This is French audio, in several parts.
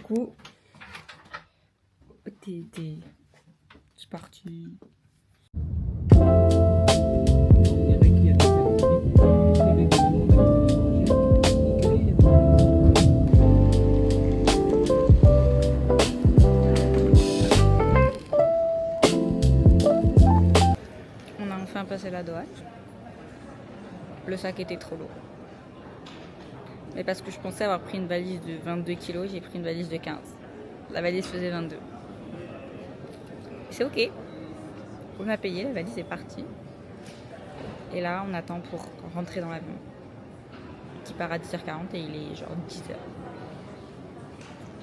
coup, c'est parti. On a enfin passé la douane. Le sac était trop lourd. Mais parce que je pensais avoir pris une valise de 22 kg, j'ai pris une valise de 15. La valise faisait 22. C'est ok. On a payé, la valise est partie. Et là, on attend pour rentrer dans l'avion. Qui part à 10h40 et il est genre 10h.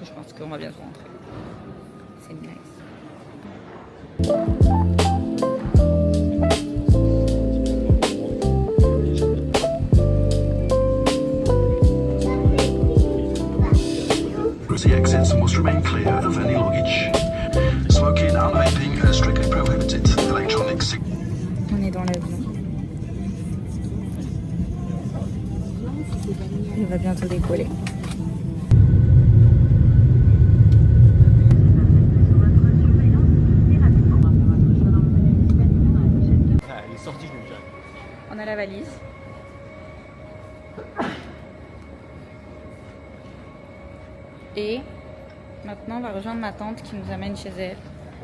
Je pense qu'on va bientôt rentrer. C'est nice. The exits must remain clear of any luggage. Smoking and vaping are strictly prohibited. Electronic On est dans l'avion. Il va bientôt décoller. Elle est sortie, je l'ai déjà. On a la valise. Et maintenant, on va rejoindre ma tante qui nous amène chez elle,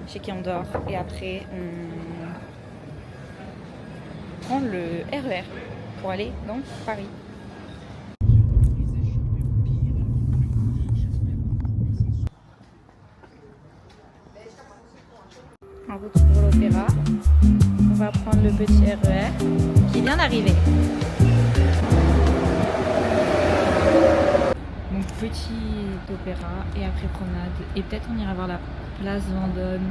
chez qui on dort. Et après, on prend le RER pour aller dans Paris. En route pour l'opéra. On va prendre le petit RER qui vient d'arriver. Donc petit opéra et après promenade. Et peut-être on ira voir la place Vendôme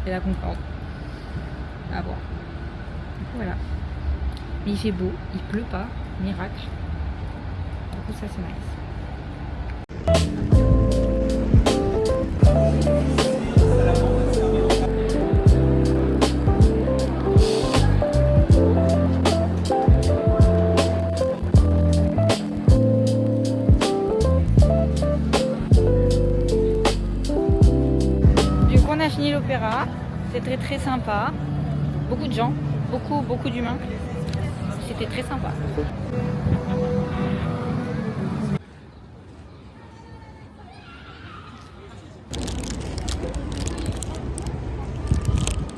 et la Concorde. À voir. Du coup voilà. Mais il fait beau, il pleut pas, miracle. Du coup ça c'est nice. On a fini l'opéra, c'était très sympa, beaucoup de gens, beaucoup d'humains, c'était très sympa.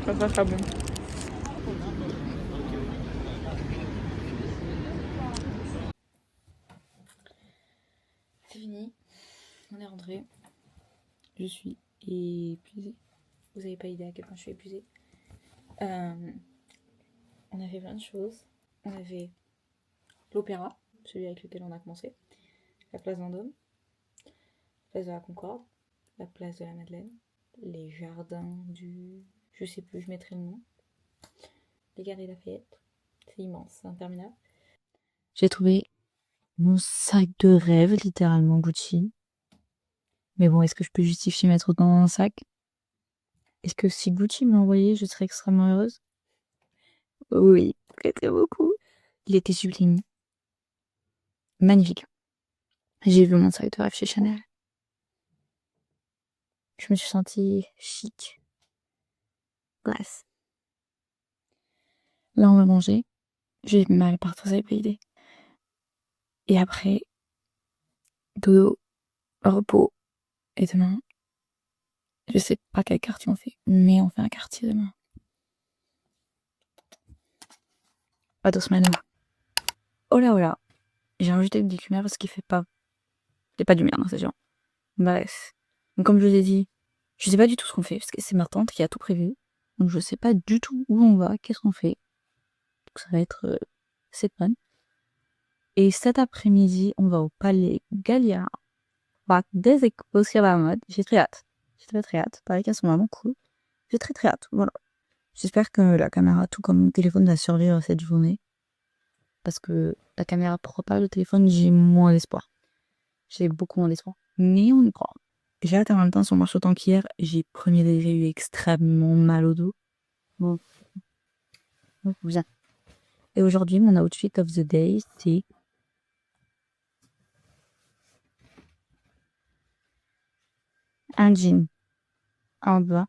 Ça va faire bon. C'est fini, on est rentré, je suis épuisée. Vous n'avez pas idée à quel point je suis épuisée. On a fait plein de choses. On avait l'opéra, celui avec lequel on a commencé, la place Vendôme, la place de la Concorde, la place de la Madeleine, les jardins du... je sais plus, je mettrai le nom. Les Galeries Lafayette. C'est immense, c'est interminable. J'ai trouvé mon sac de rêve, littéralement Gucci. Mais bon, est-ce que je peux justifier mettre autant dans un sac ? Est-ce que si Gucci me l'envoyait, je serais extrêmement heureuse ? Oui, très très beaucoup. Il était sublime. Magnifique. J'ai vu mon sac de rêve chez Chanel. Je me suis sentie chic. Classe. Là, on va manger. J'ai mal partout, ça pas idée. Et après, dodo, repos. Et demain, je sais pas quel quartier on fait, mais on fait un quartier demain. Pas 2 semaines. Oh là, oh là. J'ai rajouté une décumère parce qu'il fait pas... Il y a pas du merde dans ces gens. Bref. Donc, comme je vous ai dit, je sais pas du tout ce qu'on fait, parce que c'est ma tante qui a tout prévu. Donc, je sais pas du tout où on va, qu'est-ce qu'on fait. Donc, ça va être cette bonne. Et cet après-midi, on va au Palais Galliera, voir des expos sur la mode. J'ai très hâte. J'ai très très hâte. Pareil qu'elles sont vraiment cool. J'ai très très hâte. Voilà. J'espère que la caméra, tout comme mon téléphone, va survivre cette journée. Parce que la caméra propre, le téléphone, j'ai moins d'espoir. J'ai beaucoup moins d'espoir. Mais on y croit. J'ai hâte en même temps, sur marche autant qu'hier. J'ai premier degré eu extrêmement mal au dos. Bon. Donc, bien. Et aujourd'hui, mon outfit of the day, c'est un jean, un bas.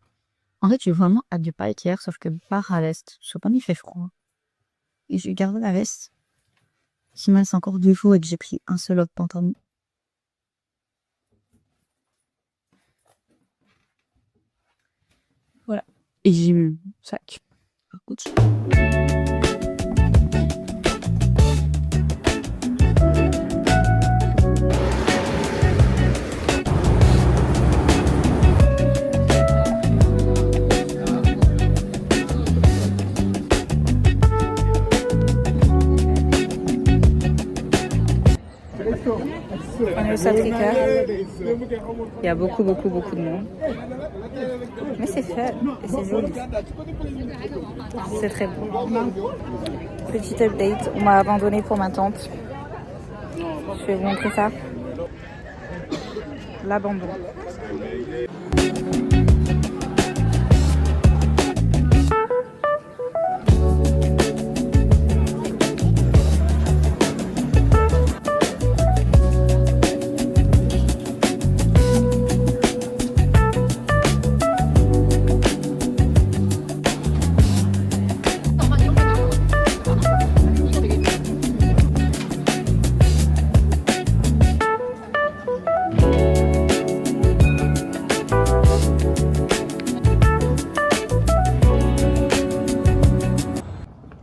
En fait, j'ai vraiment hâte du pack hier, sauf que part à l'est. Je sais pas, mais il fait froid. Et j'ai gardé la veste. Qui me laisse encore 2 jours et que j'ai pris un seul autre pantalon. Voilà. Et j'ai eu mon sac. Écoute. On est au Sacré-Cœur. Il y a beaucoup de monde. Mais c'est fait et c'est joli. C'est très beau. Petite update, on m'a abandonné pour ma tante. Je vais vous montrer ça. L'abandon.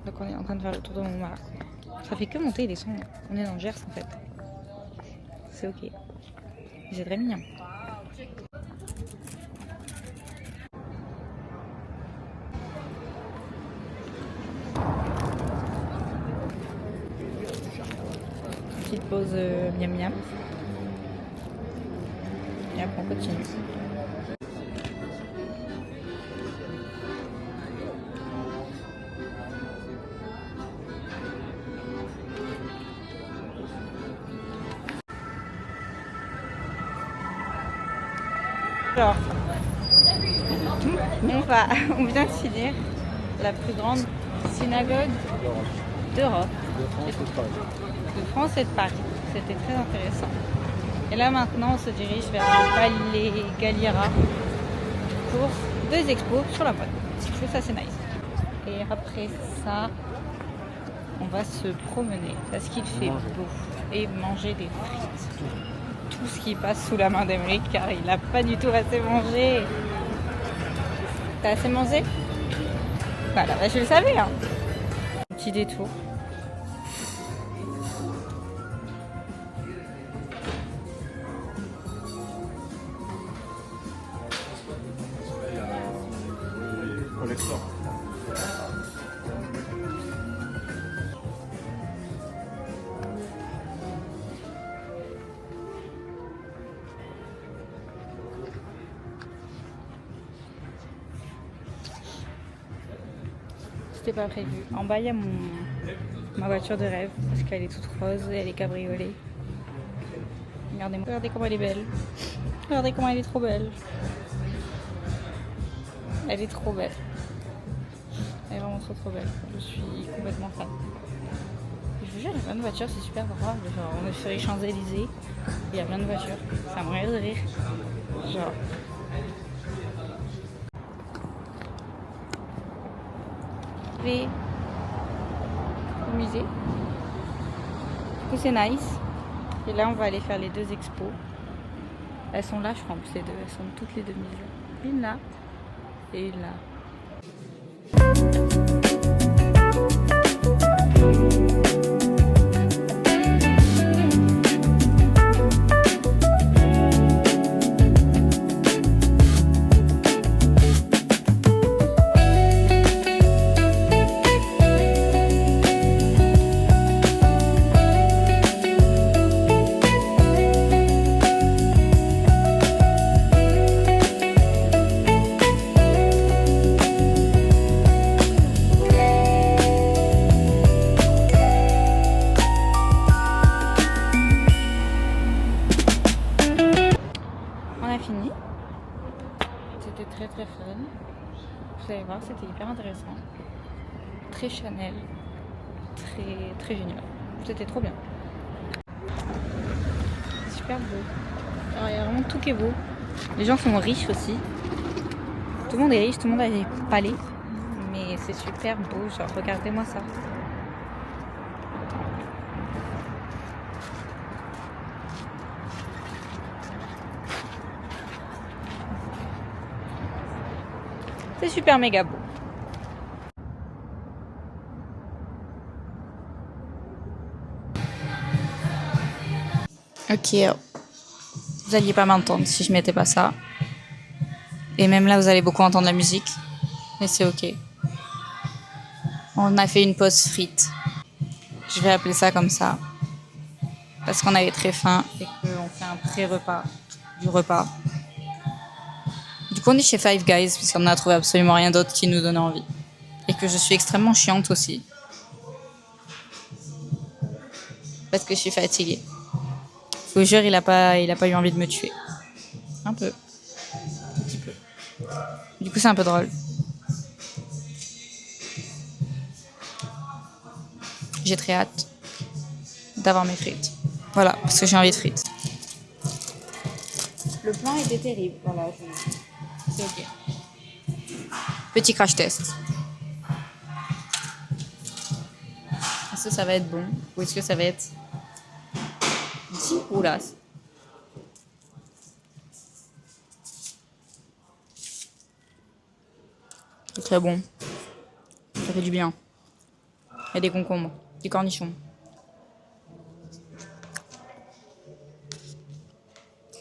Donc on est en train de faire le tour de Montmartre. Ça fait que monter et descendre. On est dans le Gers en fait. C'est ok. C'est très mignon. Petite pause miam miam. Et après on continue. Alors, on vient de finir la plus grande synagogue d'Europe, de France et de Paris. C'était très intéressant. Et là maintenant, on se dirige vers le Palais Galliera pour 2 expos sur la mode. Je trouve ça c'est nice. Et après ça, on va se promener parce qu'il fait beau et manger des frites. Tout ce qui passe sous la main d'Emeric car il n'a pas du tout assez mangé. T'as assez mangé? Voilà, bah je le savais. Hein. Petit détour. C'était pas prévu. En bas, il y a ma voiture de rêve parce qu'elle est toute rose et elle est cabriolée. Regardez-moi. Regardez comment elle est belle. Regardez comment elle est trop belle. Elle est trop belle. Elle est vraiment trop belle. Je suis complètement fan. Je vous jure, il y a plein de voitures, c'est super drôle. Genre, on est sur les Champs-Élysées, il y a plein de voitures. Ça me rire de rire. Genre. Au musée. Du coup, c'est nice. Et là, on va aller faire les 2 expos. Elles sont là, je crois, en plus les 2. Elles sont toutes les 2 mises. Une là et une là. Fini. C'était très fun. Vous allez voir, c'était hyper intéressant. Très Chanel. Très génial. C'était trop bien. Super beau. Alors il y a vraiment tout qui est beau. Les gens sont riches aussi. Tout le monde est riche, tout le monde a des palais. Mais c'est super beau, genre regardez-moi ça. C'est super méga beau. Ok, vous alliez pas m'entendre si je mettais pas ça. Et même là, vous allez beaucoup entendre la musique. Mais c'est ok. On a fait une pause frite. Je vais appeler ça comme ça. Parce qu'on avait très faim et qu'on fait un pré-repas du repas. Du coup, on est chez Five Guys parce qu'on n'a trouvé absolument rien d'autre qui nous donne envie. Et que je suis extrêmement chiante aussi. Parce que je suis fatiguée. Je vous jure, il a pas eu envie de me tuer. Un peu. Un petit peu. Du coup, c'est un peu drôle. J'ai très hâte d'avoir mes frites. Voilà, parce que j'ai envie de frites. Le plan était terrible. Voilà, c'est ok. Petit crash test. Est-ce que ça va être bon ou est-ce que ça va être oula. C'est très bon. Ça fait du bien. Il y a des concombres, des cornichons.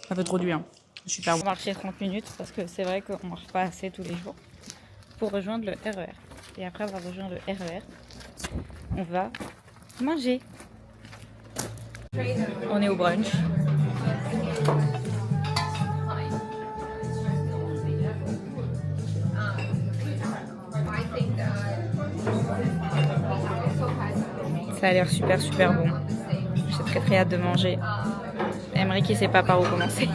Ça fait trop du bien. Super bon. On va marcher 30 minutes parce que c'est vrai qu'on marche pas assez tous les jours pour rejoindre le RER. Et après avoir rejoint le RER, on va manger. On est au brunch. Ça a l'air super super bon. J'ai très hâte de manger. Emery qui sait pas par où commencer.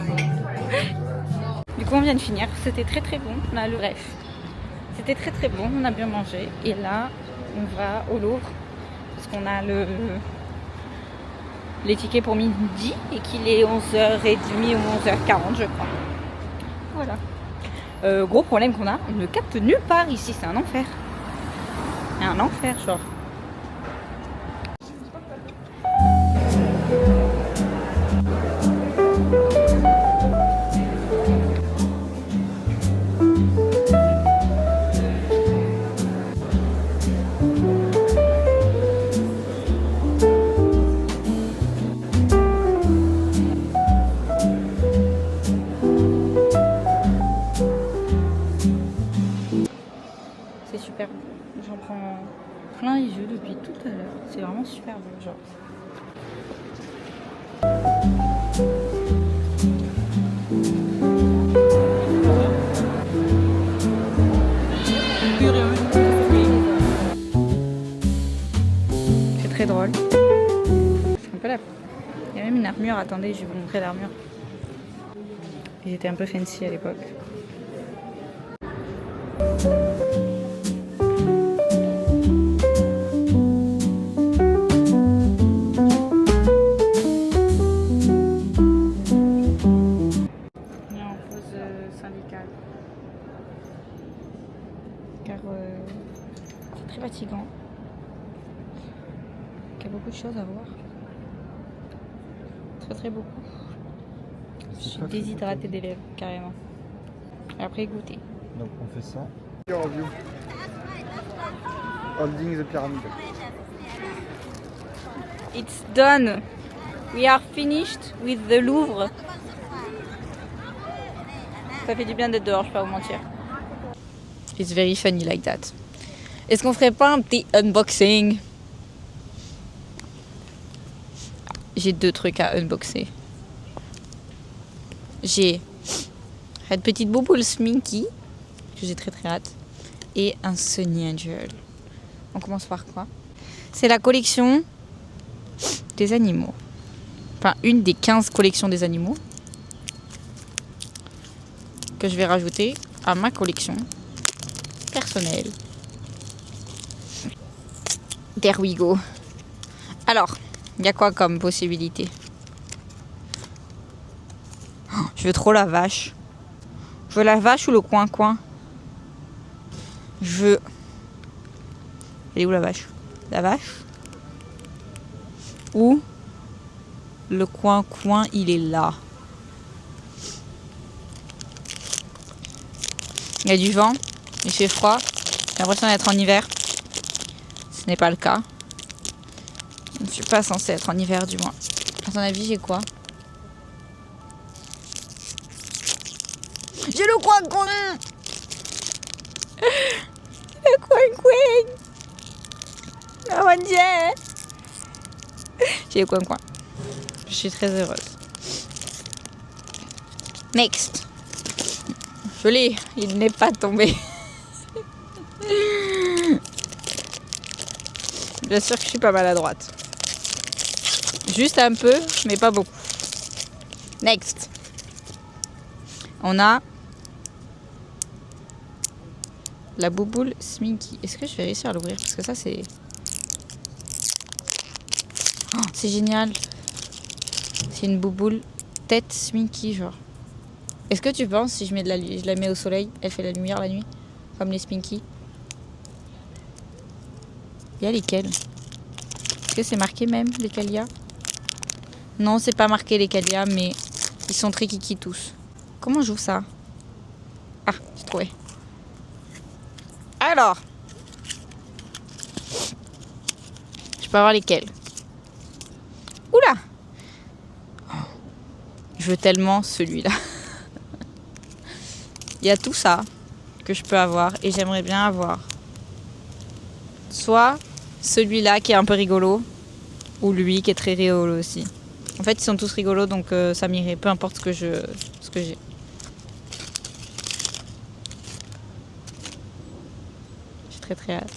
Du coup on vient de finir. C'était très bon. On a le bref. C'était très bon. On a bien mangé. Et là on va au Louvre parce qu'on a les tickets pour midi et qu'il est 11h30 ou 11h40 je crois. Voilà. Gros problème qu'on a, on ne capte nulle part ici, c'est un enfer. Un enfer genre. C'est super beau. J'en prends plein les yeux depuis tout à l'heure. C'est vraiment super beau, genre. C'est très drôle. C'est un peu la... Il y a même une armure. Attendez, je vais vous montrer l'armure. Ils étaient un peu fancy à l'époque. Syndicale car c'est très fatigant, il y a beaucoup de choses à voir, très beaucoup. Je suis déshydratée des lèvres carrément. Et après goûter. Donc on fait ça. Review. Holding the pyramid. It's done. We are finished with the Louvre. Ça fait du bien d'être dehors, je vais pas vous mentir. It's very funny like that. Est-ce qu'on ferait pas un petit unboxing? J'ai 2 trucs à unboxer. J'ai une petite bouboule Sminky, que j'ai très hâte, et un Sunny Angel. On commence par quoi? C'est la collection des animaux. Enfin, une des 15 collections des animaux que je vais rajouter à ma collection personnelle. There we go. Alors, il y a quoi comme possibilité? Oh, je veux trop la vache. Je veux la vache ou le coin-coin? Je veux... Elle est où la vache? La vache? Ou le coin-coin, il est là. Il y a du vent, il fait froid. J'ai l'impression d'être en hiver. Ce n'est pas le cas. Je ne suis pas censée être en hiver du moins. À ton avis, j'ai quoi? J'ai le coin-coin! Le coin-coin! Oh mon Dieu! J'ai le coin-coin. Je suis très heureuse. Next! Je l'ai, il n'est pas tombé. Bien sûr que je suis pas maladroite. Juste un peu, mais pas beaucoup. Next. On a la bouboule Sminky. Est-ce que je vais réussir à l'ouvrir? Parce que ça, c'est... Oh, c'est génial. C'est une bouboule tête Sminky, genre. Est-ce que tu penses, si je la mets au soleil, elle fait la lumière la nuit? Comme les Sminky? Il y a lesquels? Est-ce que c'est marqué même, lesquels il y a? Non, c'est pas marqué lesquels il y a, mais ils sont très kiki tous. Comment je joue ça? Ah, j'ai trouvé. Alors, je peux avoir lesquels? Oula! Je veux tellement celui-là. Il y a tout ça que je peux avoir et j'aimerais bien avoir. Soit celui-là qui est un peu rigolo, ou lui qui est très rigolo aussi. En fait, ils sont tous rigolos, donc ça m'irait, peu importe ce que j'ai. J'ai très très hâte.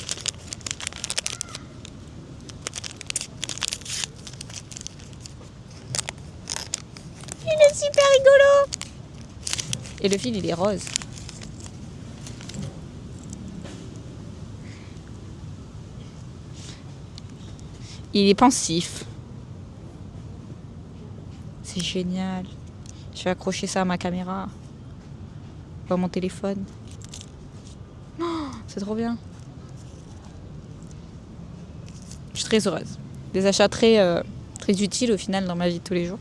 Il est super rigolo! Et le fil, il est rose. Il est pensif. C'est génial. Je vais accrocher ça à ma caméra. Ou à mon téléphone. Oh, c'est trop bien. Je suis très heureuse. Des achats très utiles au final dans ma vie de tous les jours.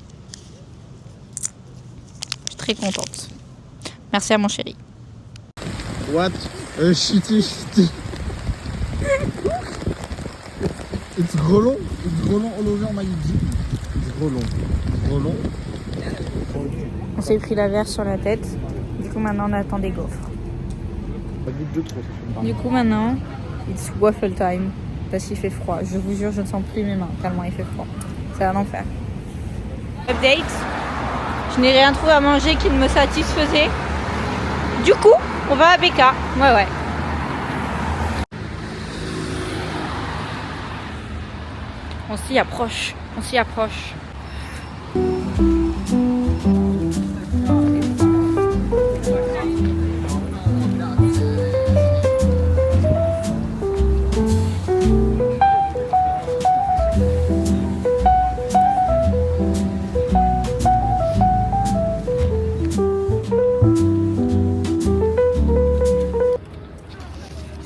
Je suis très contente. Merci à mon chéri. What? Shitty. It's Rolon. It's Rolon all over my jeep. It's Rolon. On s'est pris la verre sur la tête. Du coup, maintenant, on attend des gaufres. Du coup, maintenant, it's waffle time. Parce qu'il fait froid. Je vous jure, je ne sens plus mes mains tellement il fait froid. C'est un enfer. Update. Je n'ai rien trouvé à manger qui ne me satisfaisait. Du coup, on va à BK. Ouais. On s'y approche.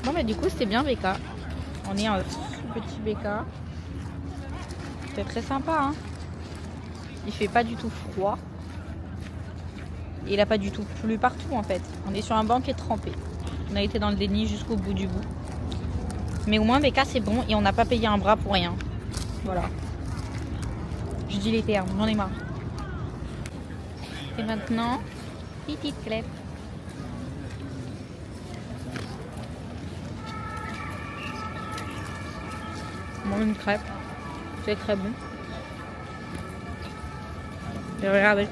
Bon, mais du coup, c'était bien BK. On est un petit BK. C'est très sympa, hein. Il fait pas du tout froid. Et il a pas du tout plu partout en fait. On est sur un banc qui est trempé. On a été dans le déni jusqu'au bout du bout. Mais au moins BK c'est bon et on n'a pas payé un bras pour rien. Voilà. Je dis les termes, j'en ai marre. Et maintenant, petite crêpe. Bon, une crêpe. C'est très bon. Et regardez.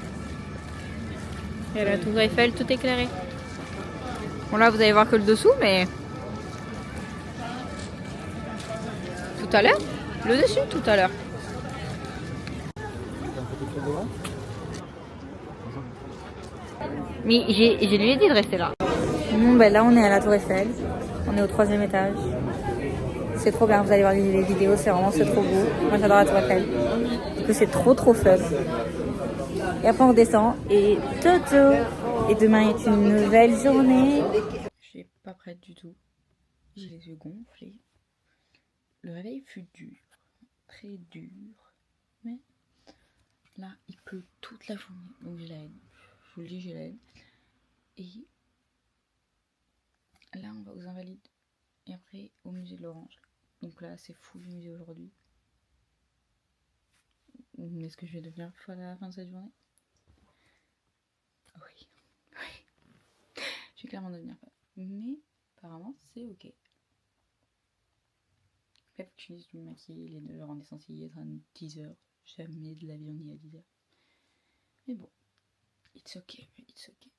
Il y a la tour Eiffel tout éclairé. Bon là vous allez voir que le dessous, mais tout à l'heure, le dessus tout à l'heure. Mais je lui ai dit de rester là. Bon ben là on est à la tour Eiffel. On est au 3e étage. C'est trop bien, vous allez voir les vidéos, c'est trop beau. Moi j'adore la tour Eiffel. Du coup c'est trop fun. Et après on redescend et Toto. Et demain est une nouvelle journée. Je suis pas prête du tout. J'ai les yeux gonflés. Le réveil fut dur, très dur. Mais là, il pleut toute la journée. Donc j'ai la haine. Je vous le dis, j'ai la haine. Et là, on va aux Invalides. Et après, au musée de l'Orange. Donc là, c'est fou le musée aujourd'hui. Est-ce que je vais devenir folle à la fin de cette journée? Oui. Oui. Je vais clairement devenir folle. Mais apparemment, c'est ok. Après, faut que je finisse de me maquiller. Il est 9h, on est censé y être à 10h. Jamais de la vie on y est à 10h. Mais bon, it's ok, it's ok.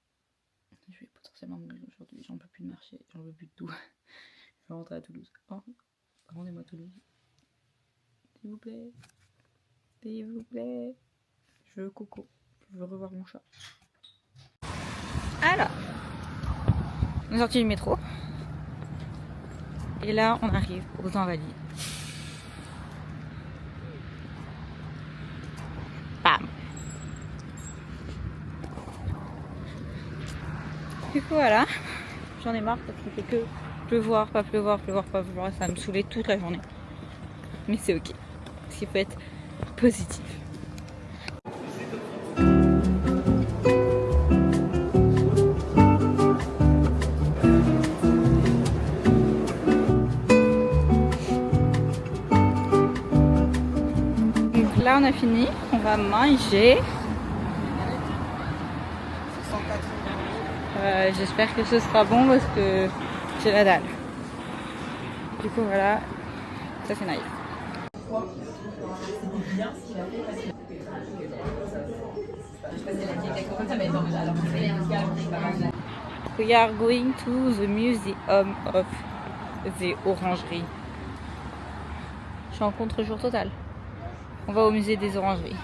Je vais potentiellement mourir aujourd'hui. J'en peux plus de marcher, j'en peux plus de tout. Je vais rentrer à Toulouse. Oh, rendez-moi Toulouse. S'il vous plaît. S'il vous plaît. Je veux Coco. Je veux revoir mon chat. Alors, on est sorti du métro. Et là, on arrive aux Invalides. Bam. Du coup, voilà. J'en ai marre parce qu'il fait que pleuvoir, pas pleuvoir, pleuvoir, pas pleuvoir. Ça va me saouler toute la journée. Mais c'est ok. Parce qu'il faut être positif. Donc là, on a fini. On va manger. J'espère que ce sera bon parce que j'ai la dalle. Du coup, voilà. Ça, c'est nice. We are going to the museum of the orangeries. Je suis en contre-jour total. On va au musée des orangeries.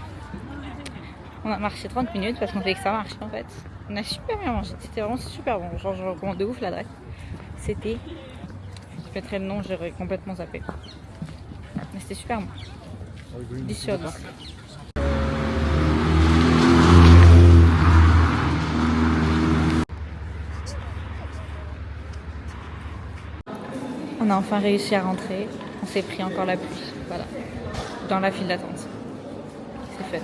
On a marché 30 minutes parce qu'on fait que ça marche en fait. On a super bien mangé, c'était vraiment super bon. Genre je recommande de ouf l'adresse. C'était... Je mettrai le nom, j'aurais complètement zappé. Mais c'était super bon. 10 sur 10. On a enfin réussi à rentrer. On s'est pris encore la pluie. Voilà. Dans la file d'attente. C'est fait.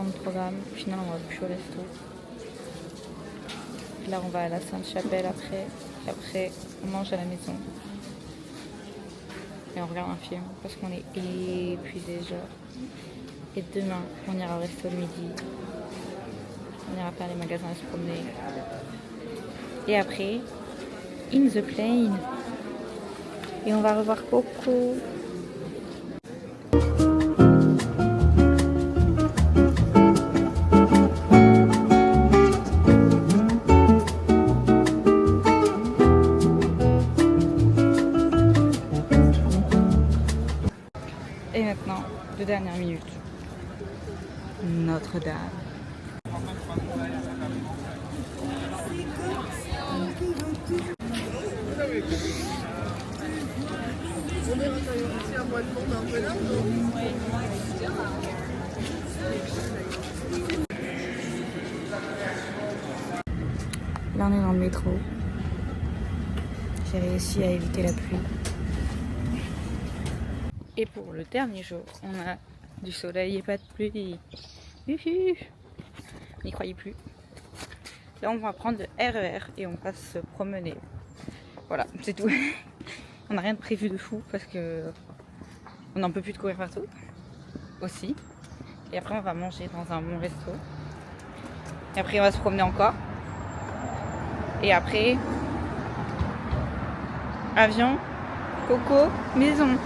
De programme, finalement on va plus au resto. Là on va à la Sainte-Chapelle après, et après on mange à la maison et on regarde un film parce qu'on est épuisé déjà. Et demain on ira au resto le midi, on ira faire les magasins et se promener. Et après in the plane et on va revoir Coco. Et maintenant, de dernière minute, Notre-Dame. Là on est dans le métro. J'ai réussi à éviter la pluie. Et pour le dernier jour, on a du soleil et pas de pluie. Uhu. On n'y croyait plus. Là, on va prendre le RER et on va se promener. Voilà, c'est tout. On n'a rien de prévu de fou parce que on n'en peut plus de courir partout. Aussi. Et après, on va manger dans un bon resto. Et après, on va se promener encore. Et après, avion, Coco, maison.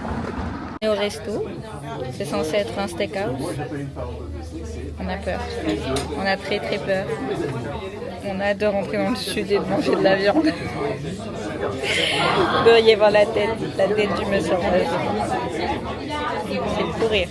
Au resto, c'est censé être un steakhouse. On a peur. On a très très peur. On a hâte de rentrer dans le sud et de manger de la viande. Vous devriez voir la tête du monsieur. C'est pour rire.